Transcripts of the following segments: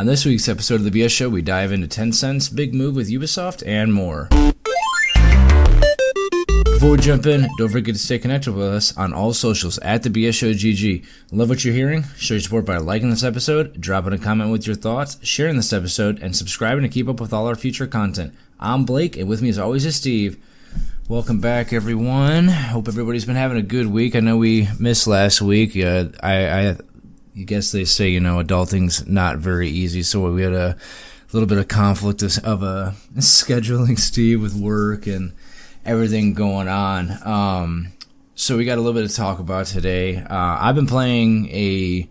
On this week's episode of the BS Show, we dive into Tencent's big move with Ubisoft and more. Before we jump in, don't forget to stay connected with us on all socials at the BS Show GG. Love what you're hearing? Show your support by liking this episode, dropping a comment with your thoughts, sharing this episode, and subscribing to keep up with all our future content. I'm Blake, and with me as always is Steve. Welcome back, everyone. Hope everybody's been having a good week. I know we missed last week. I guess they say, adulting's not very easy, so we had a little bit of conflict of scheduling Steve with work and everything going on. So we got a little bit to talk about today. I've been playing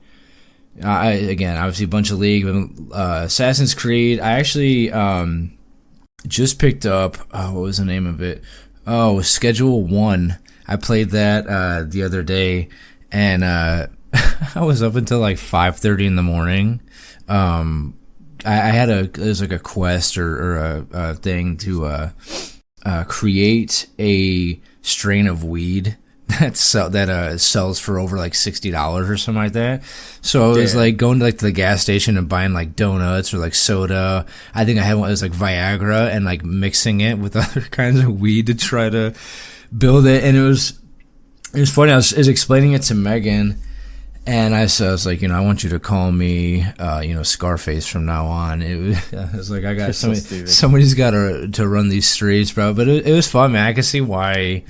obviously a bunch of League, Assassin's Creed. I actually just picked up, what was the name of it? Oh, Schedule 1. I played that the other day, and I was up until like 5:30 in the morning. There's like a quest or a thing to create a strain of weed that sells for over like $60 or something like that. So I was like going to like the gas station and buying like donuts or like soda. I think I had one that was like Viagra and like mixing it with other kinds of weed to try to build it. And it was funny. I was explaining it to Megan, and I was like, I want you to call me, Scarface from now on. I was like, I got somebody's got to run these streets, bro. But it was fun, man. I can see why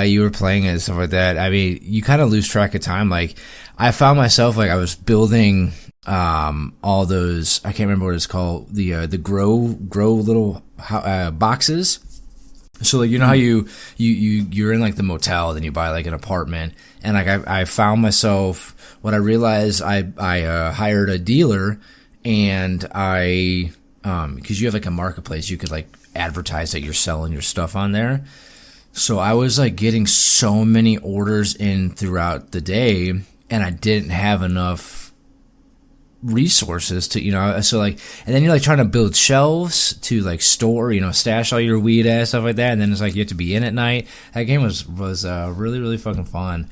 you were playing it and stuff like that. I mean, you kind of lose track of time. Like, I found myself like I was building all those. I can't remember what it's called. The grow little boxes. So like how you're in like the motel, then you buy like an apartment, and like I found myself. What I realized, I hired a dealer, and because you have like a marketplace, you could like advertise that you're selling your stuff on there. So I was like getting so many orders in throughout the day, and I didn't have enough resources to, so like, and then you're like trying to build shelves to like store, stash all your weed and stuff like that. And then it's like you have to be in at night. That game was really, really fucking fun.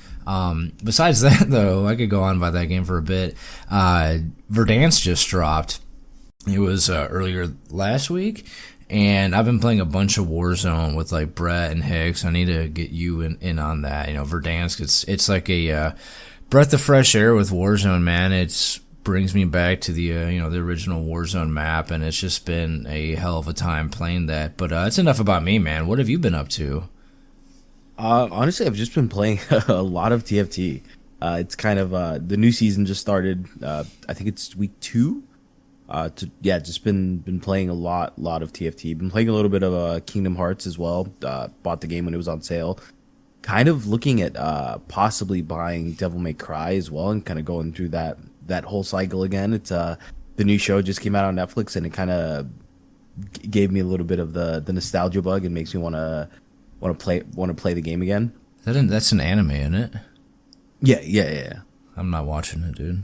Besides that though, I could go on about that game for a bit. Verdansk just dropped. It was earlier last week, and I've been playing a bunch of Warzone with like Brett and Hicks. I need to get you in on that. Verdansk, it's like a breath of fresh air with Warzone, man. It's brings me back to the the original Warzone map, and it's just been a hell of a time playing that. But it's enough about me, man. What have you been up to? Honestly, I've just been playing a lot of TFT. It's kind of the new season just started. I think it's week 2. Just been playing a lot of TFT. Been playing a little bit of Kingdom Hearts as well. Bought the game when it was on sale. Kind of looking at possibly buying Devil May Cry as well, and kind of going through that whole cycle again. It's the new show just came out on Netflix, and it kind of gave me a little bit of the nostalgia bug, and makes me want to play the game again. That's an anime, isn't it? Yeah. I'm not watching it, dude.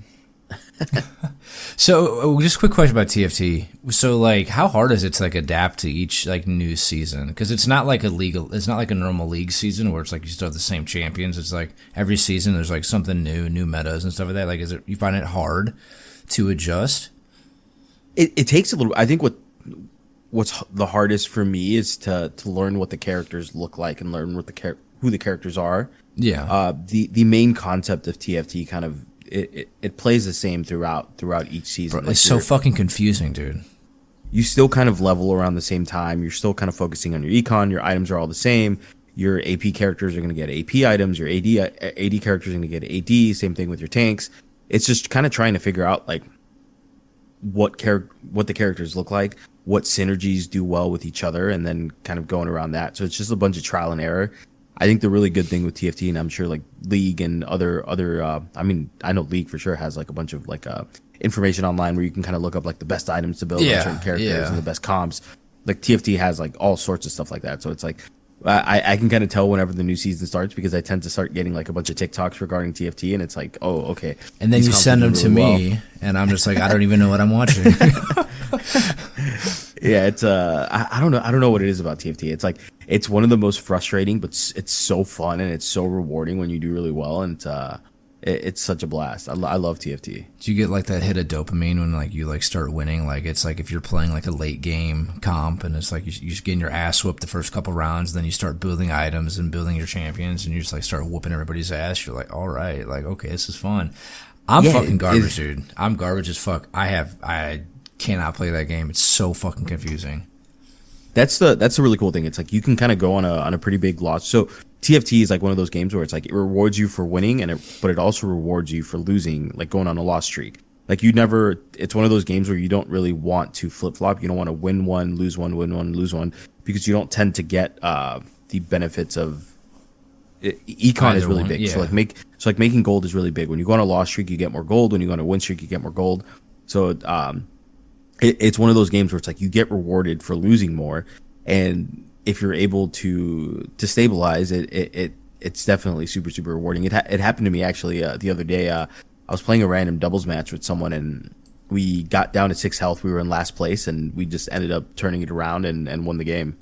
So just a quick question about TFT. So like, how hard is it to like adapt to each like new season? Because it's not like a normal league season where it's like you still have the same champions. It's like every season there's like something new metas and stuff like that. Like, you find it hard to adjust? It takes a little. I think what's the hardest for me is to learn what the characters look like and learn who the characters are. Yeah. The main concept of TFT kind of it plays the same throughout each season. Bro, it's so fucking confusing, dude. You still kind of level around the same time. You're still kind of focusing on your econ. Your items are all the same. Your AP characters are going to get AP items. Your AD characters are going to get AD. Same thing with your tanks. It's just kind of trying to figure out like what the characters look like, what synergies do well with each other, and then kind of going around that. So it's just a bunch of trial and error. I think the really good thing with TFT, and I'm sure like League and other I know League for sure has like a bunch of like information online where you can kind of look up like the best items to build on certain characters and the best comps. Like TFT has like all sorts of stuff like that. So it's like I can kind of tell whenever the new season starts, because I tend to start getting like a bunch of TikToks regarding TFT, and it's like, oh, okay. And then you send them to me, and I'm just like, I don't even know what I'm watching. Yeah, it's I don't know what it is about TFT. It's like it's one of the most frustrating, but it's so fun and it's so rewarding when you do really well. And It's such a blast. I love TFT. Do you get like that hit of dopamine when like you like start winning? Like it's like if you're playing like a late game comp and it's like you're just getting your ass whooped the first couple rounds, then you start building items and building your champions, and you just like start whooping everybody's ass. You're like, all right, like okay, this is fun. I'm fucking garbage, dude. I'm garbage as fuck. I cannot play that game. It's so fucking confusing. That's the really cool thing. It's like you can kind of go on a pretty big loss. So TFT is like one of those games where it's like it rewards you for winning, but it also rewards you for losing, like going on a loss streak. Like it's one of those games where you don't really want to flip flop. You don't want to win one, lose one, win one, lose one, because you don't tend to get the benefits of econ is really big. Yeah. So making gold is really big. When you go on a loss streak, you get more gold. When you go on a win streak, you get more gold. So it's one of those games where it's like you get rewarded for losing more, and if you're able to stabilize it's definitely super super rewarding. It happened to me actually the other day. I was playing a random doubles match with someone, and we got down to 6 health. We were in last place, and we just ended up turning it around and won the game.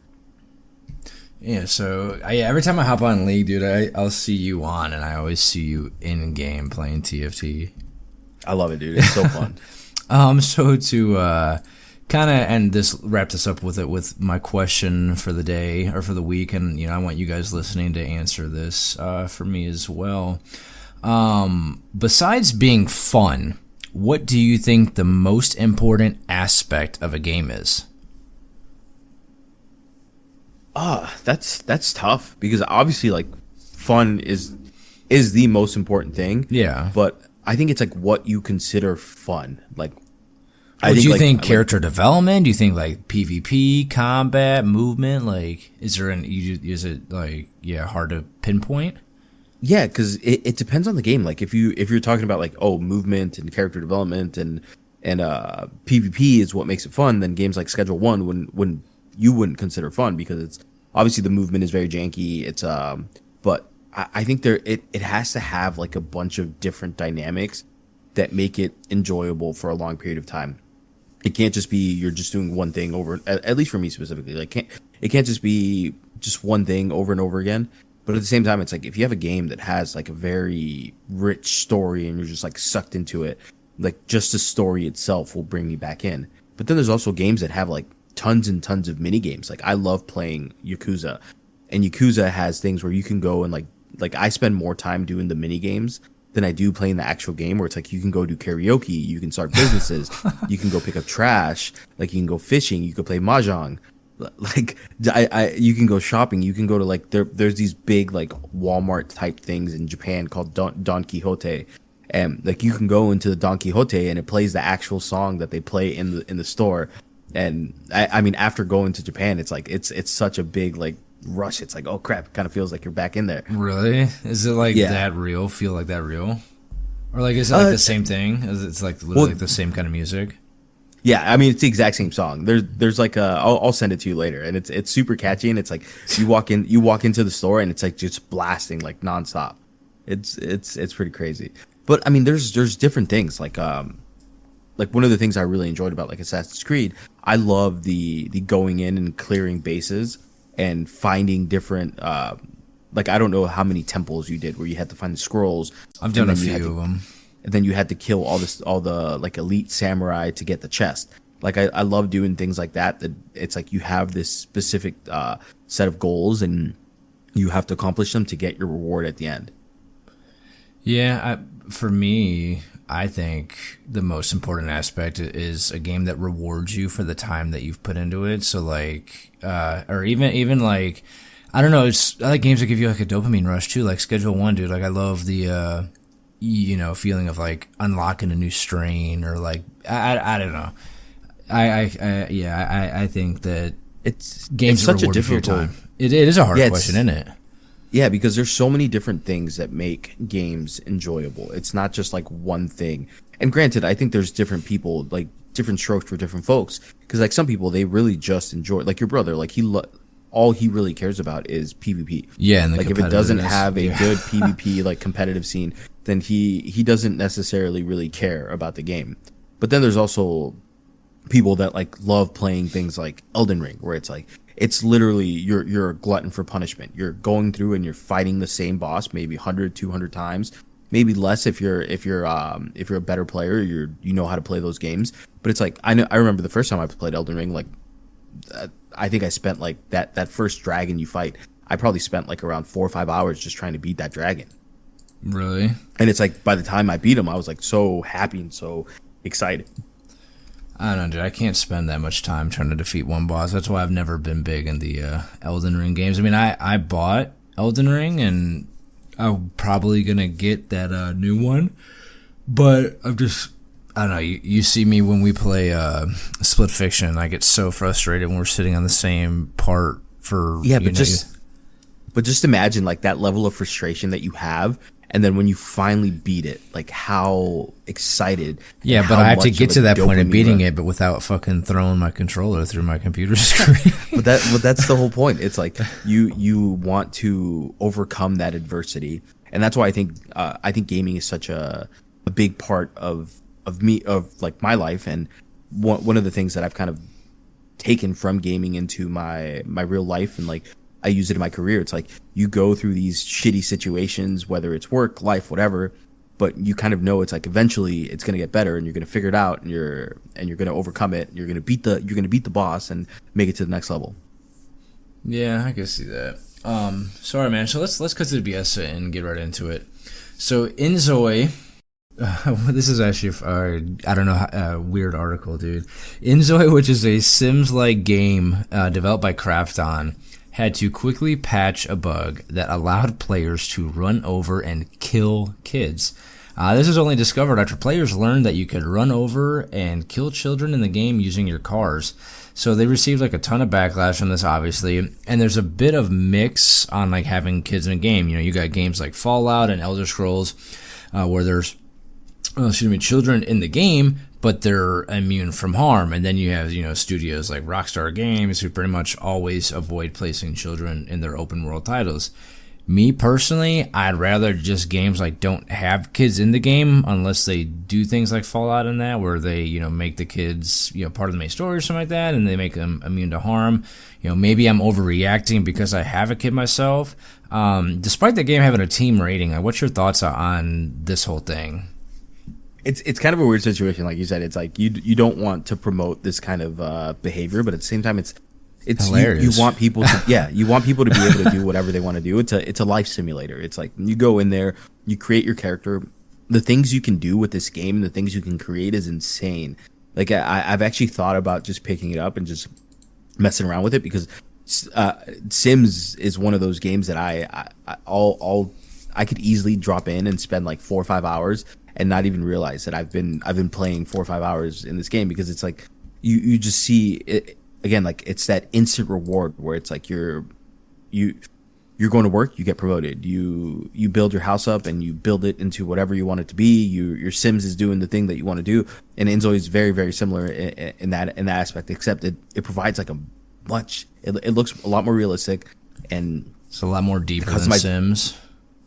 Yeah, so every time I hop on League, dude, I'll see you on, and I always see you in game playing TFT. I love it, dude. It's so fun. So to kind of wrap this up with my question for the day or for the week, and I want you guys listening to answer this for me as well. Besides being fun, what do you think the most important aspect of a game is? That's tough, because obviously like fun is the most important thing. Yeah, but I think it's like what you consider fun. Like, do you think character development? Do you think like PvP, combat, movement? Like, is it like hard to pinpoint? Yeah, because it depends on the game. Like if you're talking about like movement and character development and PvP is what makes it fun, then games like Schedule 1 wouldn't consider fun, because it's obviously the movement is very janky. It's but I think it has to have like a bunch of different dynamics that make it enjoyable for a long period of time. It can't just be you're just doing one thing over. At least for me specifically, like it can't just be just one thing over and over again. But at the same time, it's like if you have a game that has like a very rich story and you're just like sucked into it, like just the story itself will bring me back in. But then there's also games that have like tons and tons of mini games. Like I love playing Yakuza, and Yakuza has things where you can go and like I spend more time doing the mini games than I do playing the actual game, where it's like you can go do karaoke, you can start businesses, you can go pick up trash, like you can go fishing, you can play mahjong, like you can go shopping, you can go to like there's these big like Walmart type things in Japan called Don Quixote, and like you can go into the Don Quixote and it plays the actual song that they play in the store. And I mean, after going to Japan, it's like it's such a big like rush. It's like, oh crap, it kind of feels like you're back in there. Really? Is it like that real? Feel like that real? Or like is it like the same thing? It's like literally like the same kind of music? Yeah, I mean it's the exact same song. There's like I'll send it to you later, and it's super catchy, and it's like you walk into the store and it's like just blasting like nonstop. It's pretty crazy. But I mean there's different things like one of the things I really enjoyed about like Assassin's Creed, I love the going in and clearing bases and finding different like I don't know how many temples you did where you had to find the scrolls. I've done a few of them. And then you had to kill all the like elite samurai to get the chest. Like I love doing things like that it's like you have this specific set of goals and you have to accomplish them to get your reward at the end. Yeah, for me, I think the most important aspect is a game that rewards you for the time that you've put into it. So like, or even like, I don't know. I like games that give you like a dopamine rush too, like Schedule 1, dude. Like I love the, feeling of like unlocking a new strain or like, I don't know. I think that games such a reward you for your difficult time. It is a hard question, isn't it? Yeah, because there's so many different things that make games enjoyable. It's not just like one thing. And granted, I think there's different people, like different strokes for different folks. Because like some people, they really just enjoy, like your brother, like all he really cares about is PvP. Yeah, and like if it doesn't have a good PvP like competitive scene, then he doesn't necessarily really care about the game. But then there's also people that like love playing things like Elden Ring, where it's like it's literally you're a glutton for punishment. You're going through and you're fighting the same boss maybe 100, 200 times, maybe less if you're a better player, you know how to play those games. But it's like I remember the first time I played Elden Ring, like I think I spent like that first dragon you fight. I probably spent like around 4 or 5 hours just trying to beat that dragon. Really? And it's like by the time I beat him, I was like so happy and so excited. I don't know, dude. I can't spend that much time trying to defeat one boss. That's why I've never been big in the Elden Ring games. I mean, I bought Elden Ring, and I'm probably going to get that new one. But I don't know. You see me when we play Split Fiction. I get so frustrated when we're sitting on the same part for... Yeah, but just imagine like that level of frustration that you have, and then when you finally beat it, like how excited. Yeah, but I have to get to that point of beating it, but without fucking throwing my controller through my computer screen. but that's the whole point. It's like you want to overcome that adversity, and that's why I think gaming is such a big part of like my life, and one of the things that I've kind of taken from gaming into my real life, and like I use it in my career. It's like you go through these shitty situations, whether it's work, life, whatever, but you kind of know it's like eventually it's going to get better, and you're going to figure it out, and you're going to overcome it. And you're going to beat the boss and make it to the next level. Yeah, I can see that. Sorry, man. So let's cut to the BS and get right into it. So inZOI, this is actually I don't know, a weird article, dude. inZOI, which is a Sims-like game developed by Krafton, had to quickly patch a bug that allowed players to run over and kill kids. This was only discovered after players learned that you could run over and kill children in the game using your cars. So they received like a ton of backlash on this, obviously. And there's a bit of mix on like having kids in a game. You know, you got games like Fallout and Elder Scrolls where there's children in the game, but they're immune from harm. And then you have, studios like Rockstar Games who pretty much always avoid placing children in their open world titles. Me personally, I'd rather just games like don't have kids in the game unless they do things like Fallout and that, where they, make the kids, part of the main story or something like that, and they make them immune to harm. Maybe I'm overreacting because I have a kid myself. Despite the game having a team rating, what's your thoughts on this whole thing? It's kind of a weird situation, like you said. It's like you don't want to promote this kind of behavior, but at the same time, it's hilarious. You want people to you want people to be able to do whatever they want to do. It's a life simulator. It's like you go in there, you create your character. The things you can do with this game, the things you can create is insane. Like I've actually thought about just picking it up and just messing around with it, because Sims is one of those games that I could easily drop in and spend like 4 or 5 hours and not even realize that I've been playing 4 or 5 hours in this game, because it's like you just see it again, like it's that instant reward where it's like you're going to work, you get promoted, you build your house up and you build it into whatever you want it to be. Your Sims is doing the thing that you want to do, and inZOI is very, very similar in that aspect, except it provides like it looks a lot more realistic, and it's a lot more deeper than Sims.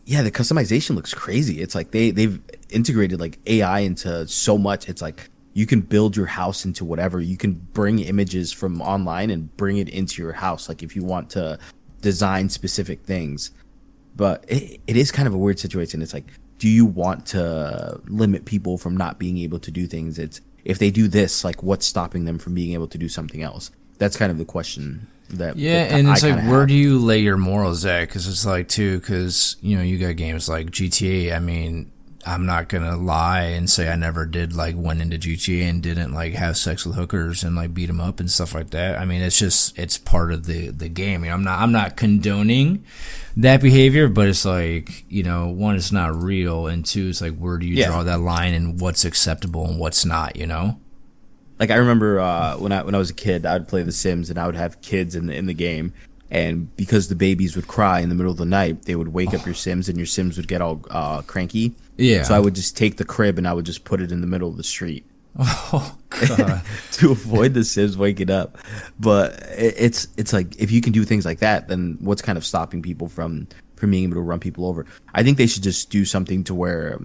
Yeah, the customization looks crazy. It's like they've integrated like AI into so much. It's like you can build your house into whatever. You can bring images from online and bring it into your house, like if you want to design specific things. But it is kind of a weird situation. It's like, do you want to limit people from not being able to do things? It's if they do this, like what's stopping them from being able to do something else? That's kind of the question. And it's like, where do you lay your morals at? Because it's like, too, because, you got games like GTA. I mean, I'm not going to lie and say I never went into GTA and didn't, have sex with hookers and, beat them up and stuff like that. I mean, it's part of the game. I'm not condoning that behavior, but it's like, one, it's not real, and two, it's like, where do you draw that line and what's acceptable and what's not, Like I remember when I was a kid, I would play The Sims and I would have kids in the game, and because the babies would cry in the middle of the night, they would wake up your Sims, and your Sims would get all cranky. Yeah. So I would just take the crib and I would just put it in the middle of the street. Oh God! To avoid the Sims waking up. But it's like, if you can do things like that, then what's kind of stopping people from being able to run people over? I think they should just do something to where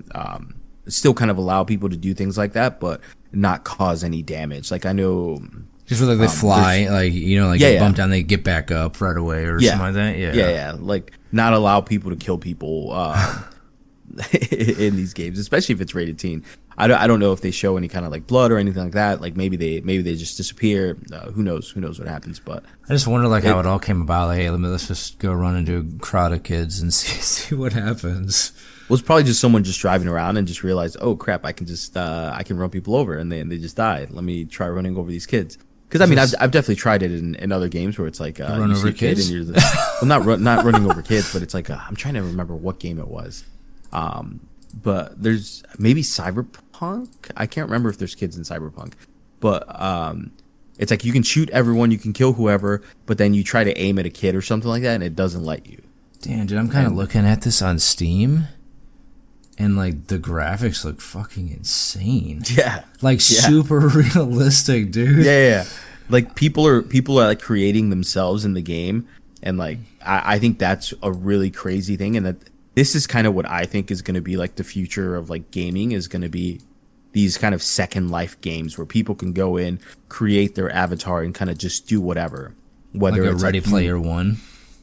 still kind of allow people to do things like that, but not cause any damage. Like I know, just where they fly, get bumped down, they get back up right away or something like that. Yeah, like not allow people to kill people. in these games, especially if it's rated teen. I don't know if they show any kind of like blood or anything like that. Like maybe they just disappear. Who knows what happens? But I just wonder like how it all came about. Like, hey, let's just go run into a crowd of kids and see what happens. Well, it's probably just someone just driving around and just realized, oh crap, I can just I can run people over, and they just die. Let me try running over these kids. Because I mean, I've definitely tried it in other games where it's like run over kids. And you're not running over kids, but it's like I'm trying to remember what game it was. But there's maybe Cyberpunk. I can't remember if there's kids in Cyberpunk, but it's like you can shoot everyone, you can kill whoever, but then you try to aim at a kid or something like that, and it doesn't let you. Damn, dude, I'm kind of looking at this on Steam. And, like, the graphics look fucking insane. Yeah. Like, super realistic, dude. Yeah. Like, people are like, creating themselves in the game. And, like, I think that's a really crazy thing. And that this is kind of what I think is going to be, like, the future of, like, gaming is going to be these kind of Second Life games where people can go in, create their avatar, and kind of just do whatever. Whether like it's Ready Player One.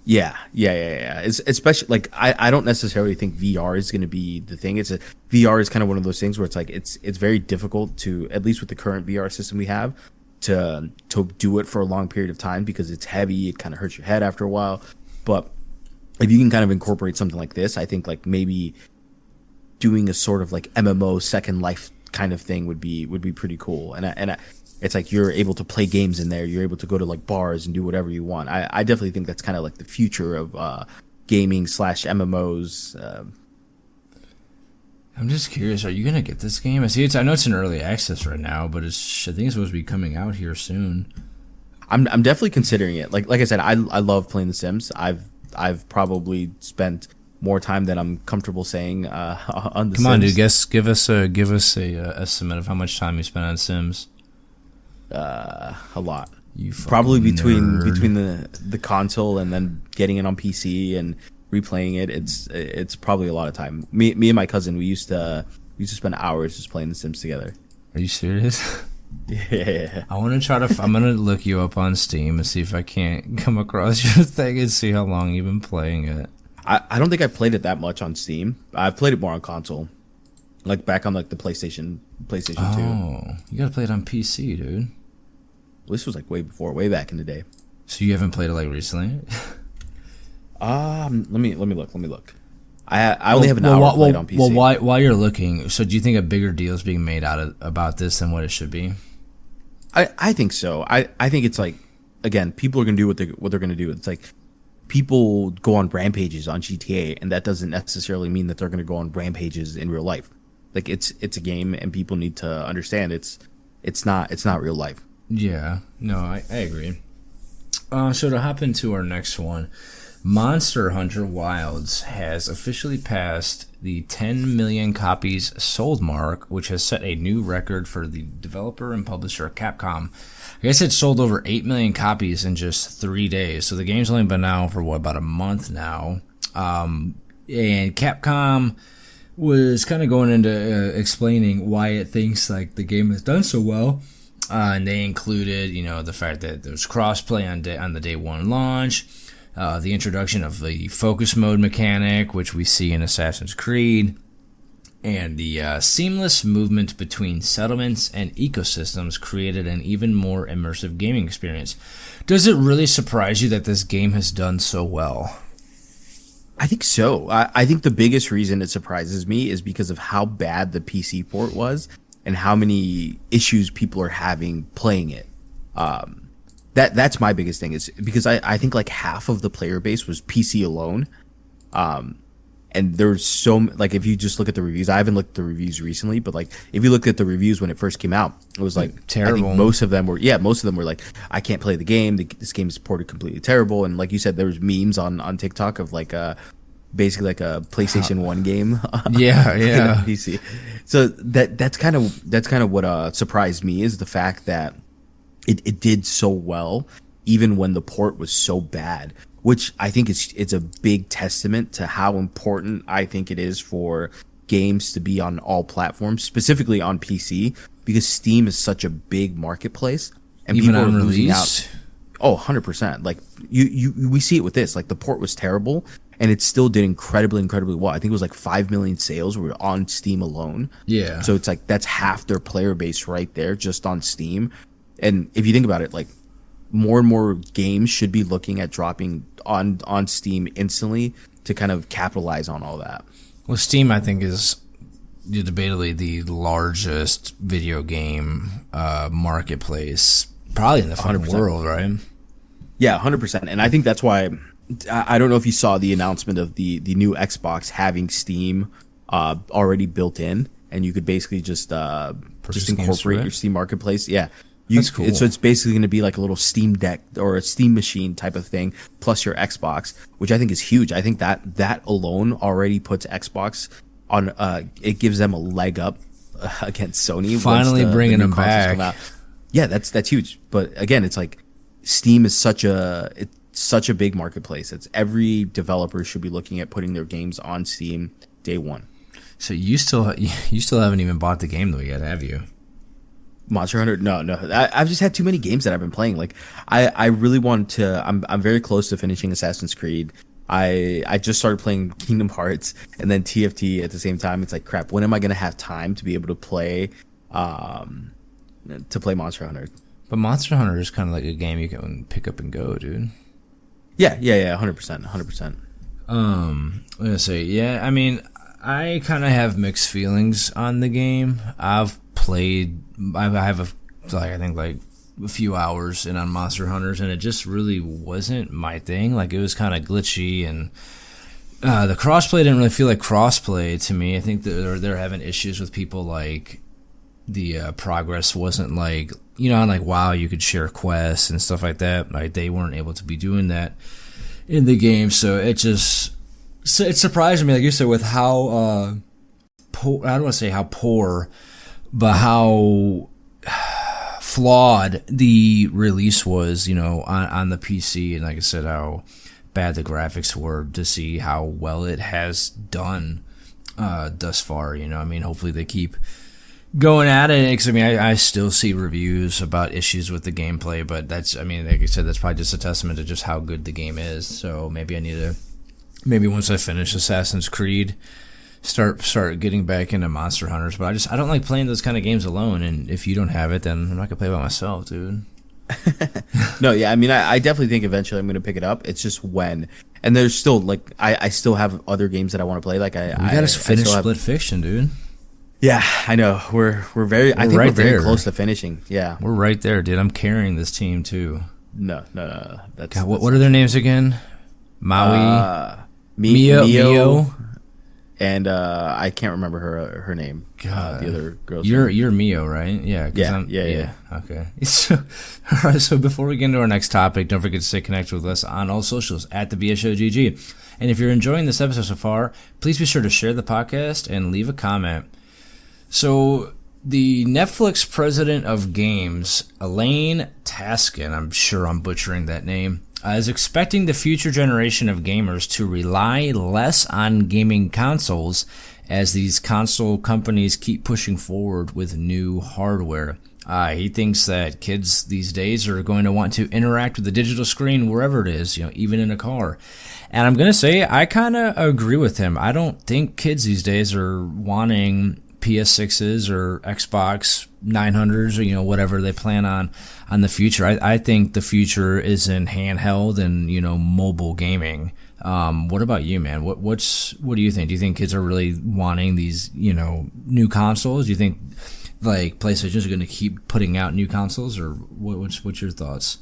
Yeah. It's especially like I don't necessarily think VR is going to be the thing. VR is kind of one of those things where it's like it's very difficult to, at least with the current VR system we have, to do it for a long period of time because it's heavy. It kind of hurts your head after a while. But if you can kind of incorporate something like this, I think like maybe doing a sort of like MMO Second Life kind of thing would be pretty cool. And it's like you're able to play games in there. You're able to go to like bars and do whatever you want. I definitely think that's kind of like the future of gaming / MMOs. I'm just curious. Are you gonna get this game? I know it's in early access right now, but I think it's supposed to be coming out here soon. I'm definitely considering it. Like I said, I love playing The Sims. I've probably spent more time than I'm comfortable saying on The Sims. Come on, dude. Give us a estimate of how much time you spent on Sims. A lot. You probably between nerd. the console and then getting it on PC and replaying it. It's probably a lot of time. Me and my cousin, we used to spend hours just playing The Sims together. Are you serious? Yeah. I want to I'm gonna look you up on Steam and see if I can't come across your thing and see how long you've been playing it. I don't think I've played it that much on Steam. I've played it more on console, like back on like the PlayStation 2. Oh, you gotta play it on PC, dude. This was like way back in the day. So you haven't played it like recently? Let me look. I only have an hour played on PC. Well, while you're looking, so do you think a bigger deal is being made about this than what it should be? I think so. I think it's like, again, people are gonna do what they're gonna do. It's like people go on rampages on GTA, and that doesn't necessarily mean that they're gonna go on rampages in real life. Like it's a game, and people need to understand it's not real life. Yeah, no, I agree. So to hop into our next one, Monster Hunter Wilds has officially passed the 10 million copies sold mark, which has set a new record for the developer and publisher Capcom. I guess it sold over 8 million copies in just 3 days. So the game's only been out for about a month now. And Capcom was kind of going into explaining why it thinks like the game has done so well. And they included, the fact that there's crossplay on the day one launch, the introduction of the focus mode mechanic, which we see in Assassin's Creed, and the seamless movement between settlements and ecosystems created an even more immersive gaming experience. Does it really surprise you that this game has done so well? I think so. I think the biggest reason it surprises me is because of how bad the PC port was and how many issues people are having playing it. That's my biggest thing, is because I think like half of the player base was PC alone. And there's like, if you just look at the reviews, I haven't looked at the reviews recently, but like if you look at the reviews when it first came out, it was like terrible. I think most of them were like, I can't play the game. This game is ported completely terrible. And like you said, there was memes on TikTok of like basically like a PlayStation 1 game. Yeah. PC. So that's kind of what surprised me, is the fact that it did so well even when the port was so bad, which I think it's a big testament to how important I think it is for games to be on all platforms, specifically on PC, because Steam is such a big marketplace and even people are losing release? out. Oh, 100%. Like we see it with this. Like the port was terrible, and it still did incredibly well. I think it was like 5 million sales were on Steam alone. Yeah. So it's like that's half their player base right there just on Steam. And if you think about it, like more and more games should be looking at dropping on Steam instantly to kind of capitalize on all that. Well, Steam, I think, is debatably the largest video game marketplace probably in the fucking 100%. world, right? Yeah, 100%. And I think that's why I don't know if you saw the announcement of the new Xbox having Steam already built in, and you could basically just incorporate your Steam marketplace. Yeah. That's cool. So it's basically going to be like a little Steam Deck or a Steam machine type of thing, plus your Xbox, which I think is huge. I think that alone already puts Xbox on. It gives them a leg up against Sony. Finally bringing them back. Yeah, that's huge. But again, it's like Steam is such a big marketplace. It's every developer should be looking at putting their games on Steam day one. So you still haven't even bought the game though yet, have you? Monster Hunter? No. I've just had too many games that I've been playing. Like I really want to. I'm very close to finishing Assassin's Creed. I just started playing Kingdom Hearts and then TFT at the same time. It's like crap. When am I gonna have time to be able to play Monster Hunter? But Monster Hunter is kind of like a game you can pick up and go, dude. Yeah, 100%. I'm gonna say, yeah. I mean, I kind of have mixed feelings on the game. I have I think a few hours in on Monster Hunters, and it just really wasn't my thing. Like, it was kind of glitchy, and the crossplay didn't really feel like crossplay to me. I think they're having issues with people, like the progress wasn't like, on like WoW you could share quests and stuff like that. Like, they weren't able to be doing that in the game, so it surprised me, like you said, with how poor, I don't want to say how poor, but how flawed the release was, on the PC, and like I said, how bad the graphics were, to see how well it has done thus far. I mean, hopefully they keep going at it, because I still see reviews about issues with the gameplay, but that's, like I said, that's probably just a testament to just how good the game is. So maybe once I finish Assassin's Creed, start getting back into Monster Hunters. But I don't like playing those kind of games alone, and if you don't have it, then I'm not gonna play by myself, dude. No, yeah, I definitely think eventually I'm gonna pick it up. It's just when. And there's still, like, I still have other games that I want to play. Like, we gotta finish Split Fiction, dude. Yeah, I know. We're very close to finishing. Yeah, we're right there, dude. I'm carrying this team too. No. God, what are their names again? Maui, Mio, and I can't remember her name. God, the other girl. You're Mio, right? Yeah. Yeah. Okay. So, all right. So before we get into our next topic, don't forget to stay connected with us on all socials at the BSOGG. And if you're enjoying this episode so far, please be sure to share the podcast and leave a comment. So, the Netflix president of games, Elaine Taskin, I'm sure I'm butchering that name, is expecting the future generation of gamers to rely less on gaming consoles as these console companies keep pushing forward with new hardware. He thinks that kids these days are going to want to interact with the digital screen wherever it is, even in a car. And I'm going to say I kind of agree with him. I don't think kids these days are wanting PS6s or Xbox 900s or whatever they plan on the future. I think the future is in handheld and mobile gaming. What about you, man? What do you think? Do you think kids are really wanting these new consoles? Do you think like PlayStation is going to keep putting out new consoles, or what's your thoughts?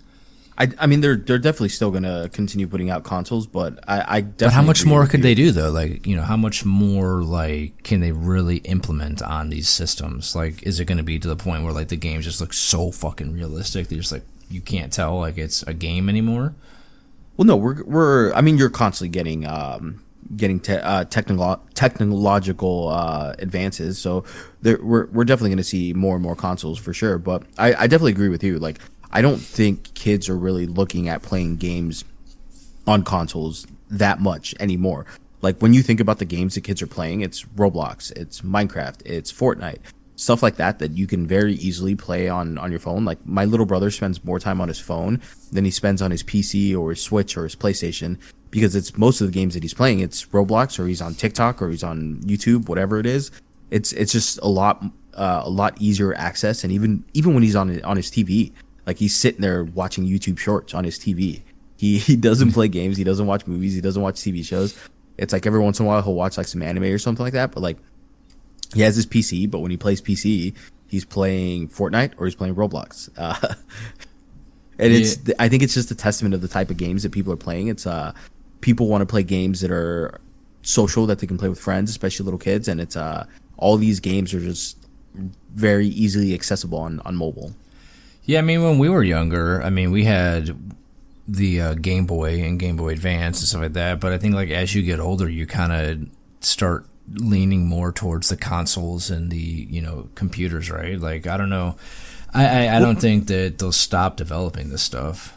I mean, they're definitely still going to continue putting out consoles, but I definitely. But how much more could they do though? Like, how much more like can they really implement on these systems? Like, is it going to be to the point where like the games just look so fucking realistic that you're just like you can't tell like it's a game anymore? Well, no, we're. I mean, you're constantly getting technological advances, so we're definitely going to see more and more consoles for sure. But I definitely agree with you. Like, I don't think kids are really looking at playing games on consoles that much anymore. Like, when you think about the games that kids are playing, it's Roblox, it's Minecraft, it's Fortnite, stuff like that you can very easily play on your phone. Like, my little brother spends more time on his phone than he spends on his PC or his Switch or his PlayStation because it's most of the games that he's playing. It's Roblox, or he's on TikTok, or he's on YouTube, whatever it is. It's just a lot easier access. And even when he's on his TV, like he's sitting there watching YouTube Shorts on his TV. He doesn't play games. He doesn't watch movies. He doesn't watch TV shows. It's like every once in a while he'll watch like some anime or something like that. But like he has his PC, but when he plays PC, he's playing Fortnite or he's playing Roblox. And I think it's just a testament of the type of games that people are playing. It's people want to play games that are social, that they can play with friends, especially little kids. And it's all these games are just very easily accessible on mobile. Yeah, I mean, when we were younger, I mean, we had the Game Boy and Game Boy Advance and stuff like that. But I think like as you get older, you kind of start leaning more towards the consoles and the computers, right? Like I don't know, I don't think that they'll stop developing this stuff.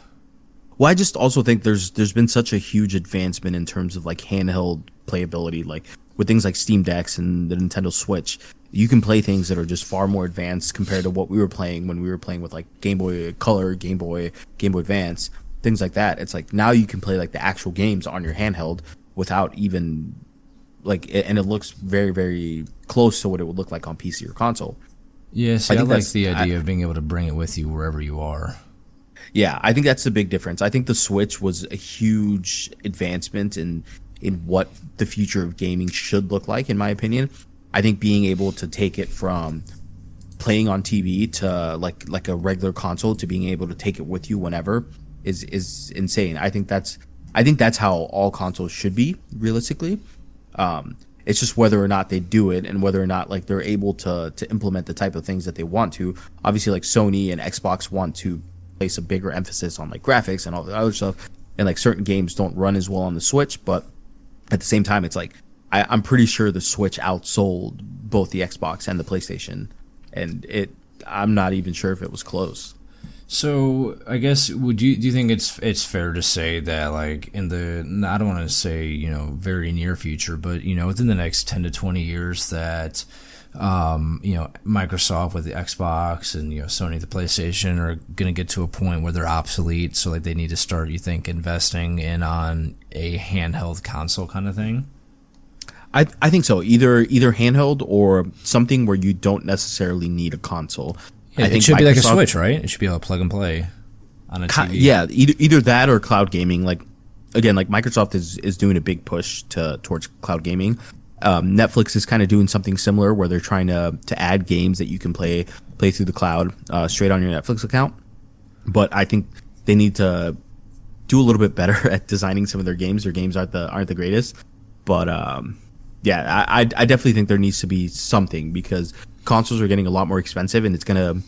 Well, I just also think there's been such a huge advancement in terms of like handheld playability, like with things like Steam Decks and the Nintendo Switch. You can play things that are just far more advanced compared to what we were playing when we were playing with like Game Boy Color, Game Boy Advance, things like that. It's like now you can play like the actual games on your handheld without even like, and it looks very, very close to what it would look like on PC or console. Yeah, see, I like the idea of being able to bring it with you wherever you are. Yeah, I think that's the big difference. I think the Switch was a huge advancement in what the future of gaming should look like, in my opinion. I think being able to take it from playing on TV to like a regular console to being able to take it with you whenever is insane. I think that's how all consoles should be, realistically. It's just whether or not they do it and whether or not like they're able to implement the type of things that they want to. Obviously, like Sony and Xbox want to place a bigger emphasis on like graphics and all the other stuff, and like certain games don't run as well on the Switch, but at the same time, it's like I'm pretty sure the Switch outsold both the Xbox and the PlayStation, and I'm not even sure if it was close. So I guess do you think it's fair to say that like in the, I don't want to say very near future, but within the next 10 to 20 years that Microsoft with the Xbox and Sony the PlayStation are going to get to a point where they're obsolete, so like they need to start, you think, investing in on a handheld console kind of thing? I think so. Either handheld or something where you don't necessarily need a console. Yeah, I think it should be like a Switch, right? It should be able to plug and play on a TV. Yeah, either that or cloud gaming. Like again, like Microsoft is doing a big push towards cloud gaming. Netflix is kind of doing something similar where they're trying to add games that you can play through the cloud straight on your Netflix account. But I think they need to do a little bit better at designing some of their games. Their games aren't the greatest, but yeah, I definitely think there needs to be something, because consoles are getting a lot more expensive, and it's gonna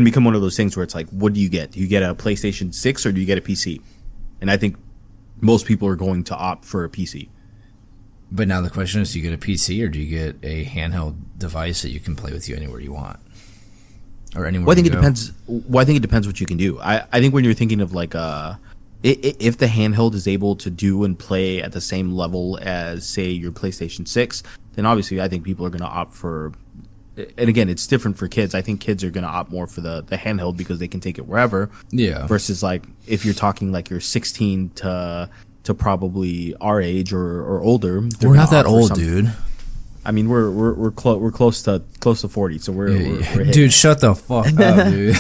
become one of those things where it's like, what do you get? Do you get a PlayStation 6 or do you get a PC? And I think most people are going to opt for a PC. But now the question is, do you get a PC or do you get a handheld device that you can play with you anywhere you want? Or anywhere Well, I think you it go? depends. Well, I think it depends what you can do. I think when you're thinking of like if the handheld is able to do and play at the same level as, say, your PlayStation 6, then obviously I think people are going to opt for, and again, it's different for kids. I think kids are going to opt more for the handheld because they can take it wherever. Yeah. Versus like if you're talking like you're 16 to probably our age or older. We're not that old, dude. I mean, we're close to 40, so we're dude, shut the fuck up, dude.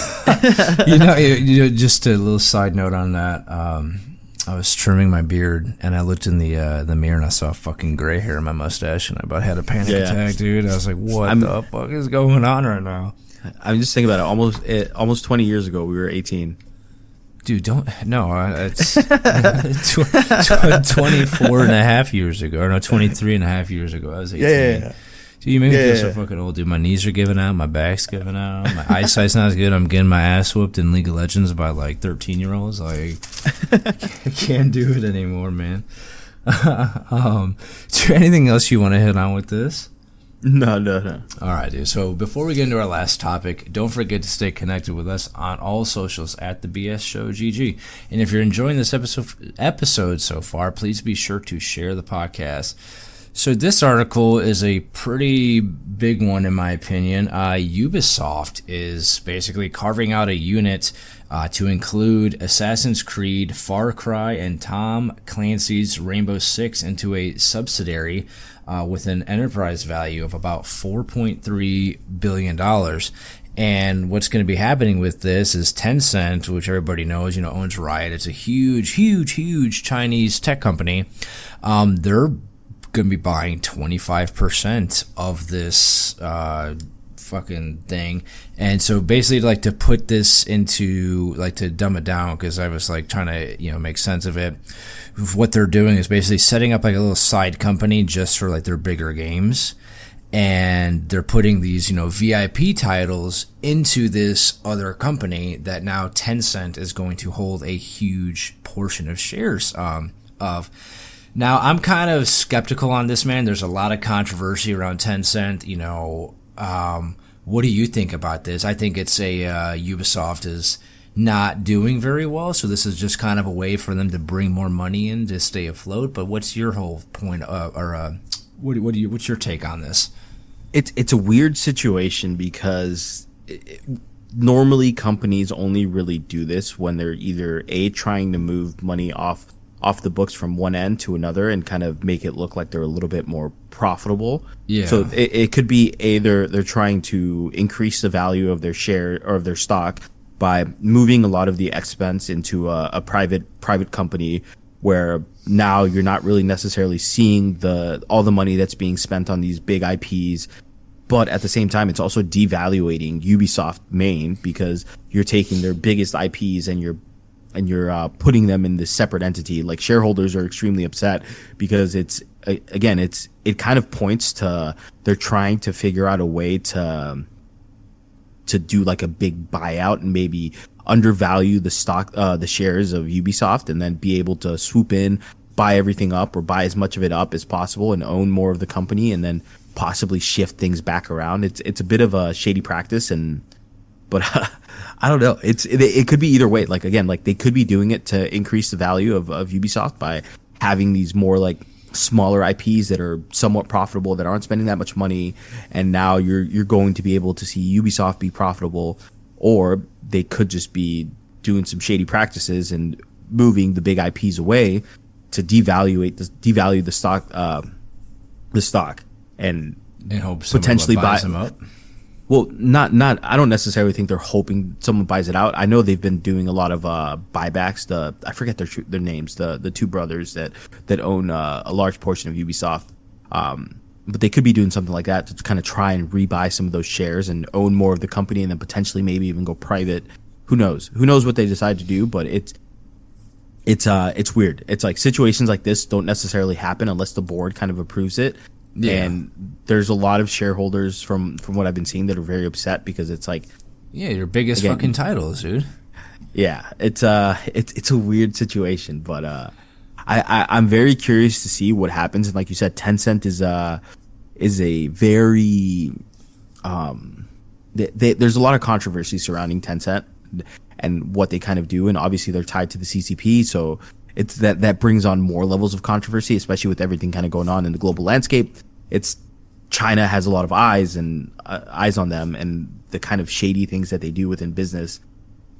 Just a little side note on that. I was trimming my beard and I looked in the mirror and I saw fucking gray hair in my mustache and I about had a panic attack, dude. I was like, what the fuck is going on right now? I'm just thinking about it. Almost 20 years ago, we were 18. Dude, it's 24 and a half years ago, or no, 23 and a half years ago, I was 18. Yeah. Dude, you make me feel so fucking old, dude. My knees are giving out, my back's giving out, my eyesight's not as good. I'm getting my ass whooped in League of Legends by like 13-year-olds. Like, I can't do it anymore, man. Is there anything else you want to hit on with this? No. All right, dude. So before we get into our last topic, don't forget to stay connected with us on all socials at the BS Show GG. And if you're enjoying this episode so far, please be sure to share the podcast. So this article is a pretty big one in my opinion. Ubisoft is basically carving out a unit to include Assassin's Creed, Far Cry, and Tom Clancy's Rainbow Six into a subsidiary with an enterprise value of about $4.3 billion. And what's going to be happening with this is Tencent, which everybody knows, owns Riot. It's a huge, huge, huge Chinese tech company. They're going to be buying 25% of this fucking thing. And so basically, like, to put this into, like, to dumb it down, because I was like trying to make sense of it, what they're doing is basically setting up like a little side company just for like their bigger games, and they're putting these VIP titles into this other company that now Tencent is going to hold a huge portion of shares of. Now, I'm kind of skeptical on this, man. There's a lot of controversy around Tencent. What do you think about this? I think it's Ubisoft is not doing very well, so this is just kind of a way for them to bring more money in to stay afloat. But what's your whole point, what's your take on this? It's a weird situation because normally companies only really do this when they're either trying to move money off the books from one end to another and kind of make it look like they're a little bit more profitable. Yeah. So it could be either they're trying to increase the value of their share or of their stock by moving a lot of the expense into a private company, where now you're not really necessarily seeing all the money that's being spent on these big IPs. But at the same time, it's also devaluating Ubisoft main, because you're taking their biggest IPs and you're putting them in this separate entity. Like, shareholders are extremely upset because it kind of points to they're trying to figure out a way to do like a big buyout and maybe undervalue the shares of Ubisoft, and then be able to swoop in, buy everything up, or buy as much of it up as possible and own more of the company, and then possibly shift things back around. It's a bit of a shady practice, but I don't know. It could be either way. Like, again, like, they could be doing it to increase the value of Ubisoft by having these more like smaller IPs that are somewhat profitable, that aren't spending that much money, and now you're going to be able to see Ubisoft be profitable. Or they could just be doing some shady practices and moving the big IPs away to devalue the stock, and hope potentially buys them up. Well, not. I don't necessarily think they're hoping someone buys it out. I know they've been doing a lot of buybacks. I forget their names. The two brothers that own a large portion of Ubisoft. But they could be doing something like that to kind of try and rebuy some of those shares and own more of the company, and then potentially maybe even go private. Who knows? Who knows what they decide to do? But it's weird. It's like situations like this don't necessarily happen unless the board kind of approves it. Yeah. And there's a lot of shareholders from what I've been seeing that are very upset, because it's like, your biggest fucking titles, dude. Yeah, it's a weird situation, but I'm very curious to see what happens. And like you said, Tencent is a very there's a lot of controversy surrounding Tencent and what they kind of do, and obviously they're tied to the CCP, so it's that brings on more levels of controversy, especially with everything kind of going on in the global landscape. It's China has a lot of eyes on them, and the kind of shady things that they do within business.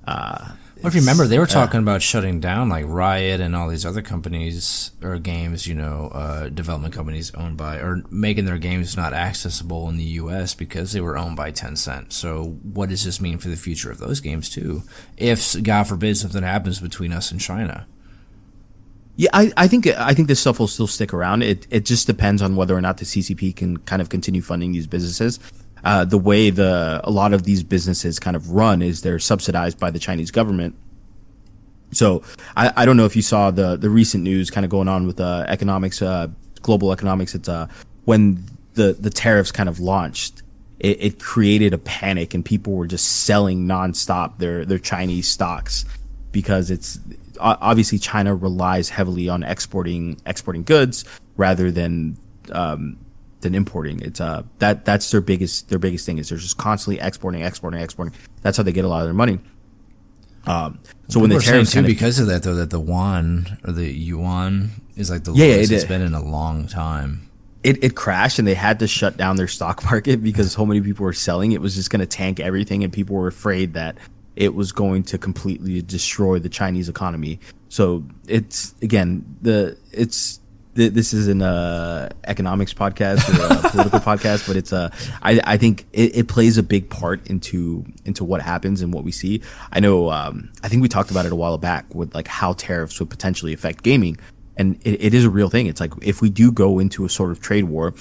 Well, if you remember, they were talking about shutting down like Riot and all these other companies or games, development companies owned by, or making their games not accessible in the U.S. because they were owned by Tencent. So what does this mean for the future of those games too? If, God forbid, something happens between us and China. Yeah, I think this stuff will still stick around. It just depends on whether or not the CCP can kind of continue funding these businesses. The way a lot of these businesses kind of run is they're subsidized by the Chinese government. So I don't know if you saw the recent news kind of going on with economics, global economics. It's when the tariffs kind of launched, it created a panic, and people were just selling nonstop their Chinese stocks, because it's obviously China relies heavily on exporting goods rather than importing. It's that's their biggest thing, is they're just constantly exporting. That's how they get a lot of their money. So when the tariffs too, because of that though, that the yuan is like the lowest it's been in a long time. it crashed and they had to shut down their stock market because so many people were selling. It was just going to tank everything, and people were afraid that it was going to completely destroy the Chinese economy. So it's again this isn't a economics podcast or a political podcast, but it's I think it plays a big part into what happens and what we see. I know I think we talked about it a while back with like how tariffs would potentially affect gaming. And it is a real thing. It's like if we do go into a sort of trade war,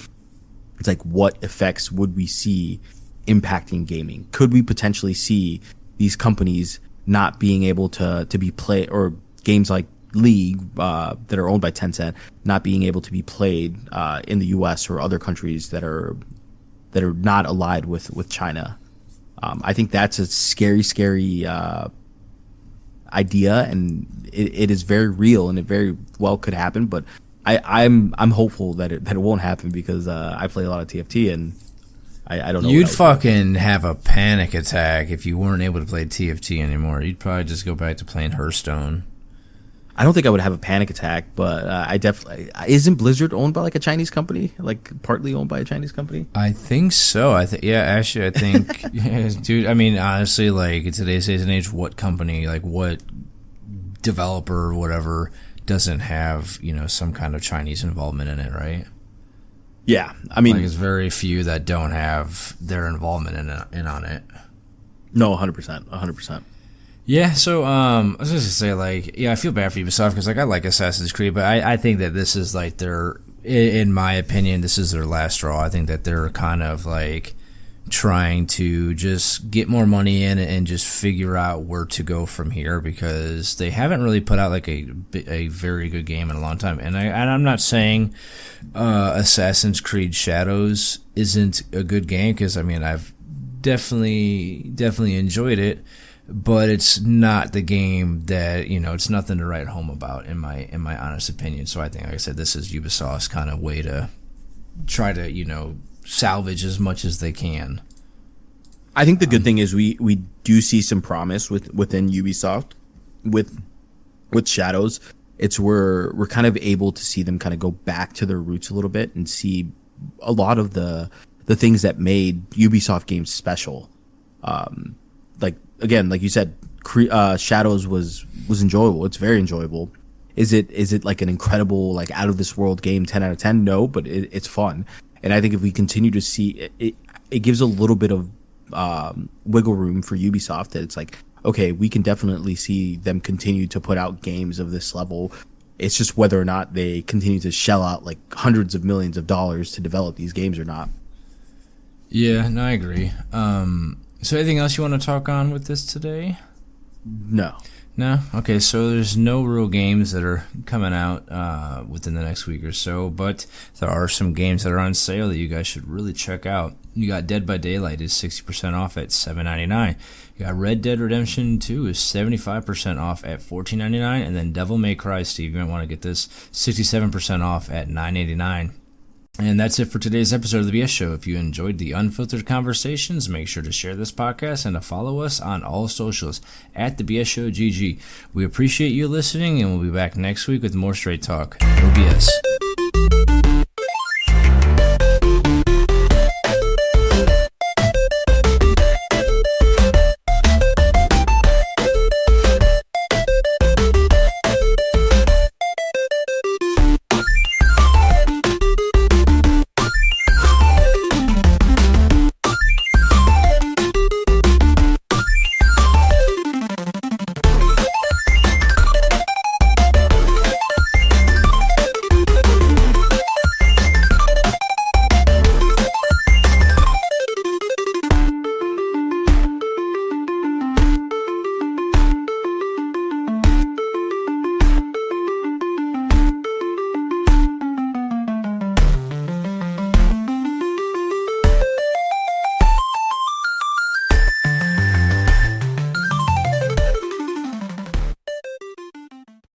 it's like what effects would we see impacting gaming? Could we potentially see these companies not being able to be played, or games like League that are owned by Tencent not being able to be played in the U.S. or other countries that are not allied with China? I think that's a scary idea, and it is very real, and it very well could happen. But I'm hopeful that it won't happen because I play a lot of TFT, and I don't know. You'd fucking have a panic attack if you weren't able to play TFT anymore. You'd probably just go back to playing Hearthstone. I don't think I would have a panic attack, but I definitely isn't Blizzard owned by like a Chinese company, like partly owned by a Chinese company? I think so. I think yeah, dude. I mean, honestly, like in today's days and age, what company, like what developer or whatever, doesn't have some kind of Chinese involvement in it, right? Yeah, I mean, like it's very few that don't have their involvement in on it. No, 100%. Yeah, so I was just gonna say, I feel bad for Ubisoft because I like Assassin's Creed, but I think that this is like in my opinion, this is their last straw. I think that they're kind of like trying to just get more money in and just figure out where to go from here because they haven't really put out like a very good game in a long time. And I'm not saying Assassin's Creed Shadows isn't a good game because I mean I've definitely enjoyed it. But it's not the game that it's nothing to write home about in my honest opinion. So I think, like I said, this is Ubisoft's kind of way to try to salvage as much as they can. I think the good thing is we do see some promise within Ubisoft with Shadows. It's where we're kind of able to see them kind of go back to their roots a little bit and see a lot of the things that made Ubisoft games special. Like again, like you said, Shadows was enjoyable. It's very enjoyable. Is it like an incredible, like out of this world game, 10 out of 10? No, but it's fun. And I think if we continue to see it gives a little bit of wiggle room for Ubisoft that it's like, okay, we can definitely see them continue to put out games of this level. It's just whether or not they continue to shell out like hundreds of millions of dollars to develop these games or not. Yeah, no, I agree. So anything else you want to talk on with this today? No. No? Okay, so there's no real games that are coming out within the next week or so, but there are some games that are on sale that you guys should really check out. You got Dead by Daylight is 60% off at $7.99. You got Red Dead Redemption 2 is 75% off at $14.99, and then Devil May Cry, Steve, you might want to get this, 67% off at $9.89. And that's it for today's episode of the BS Show. If you enjoyed the unfiltered conversations, make sure to share this podcast and to follow us on all socials at the BS Show GG. We appreciate you listening, and we'll be back next week with more straight talk. No BS.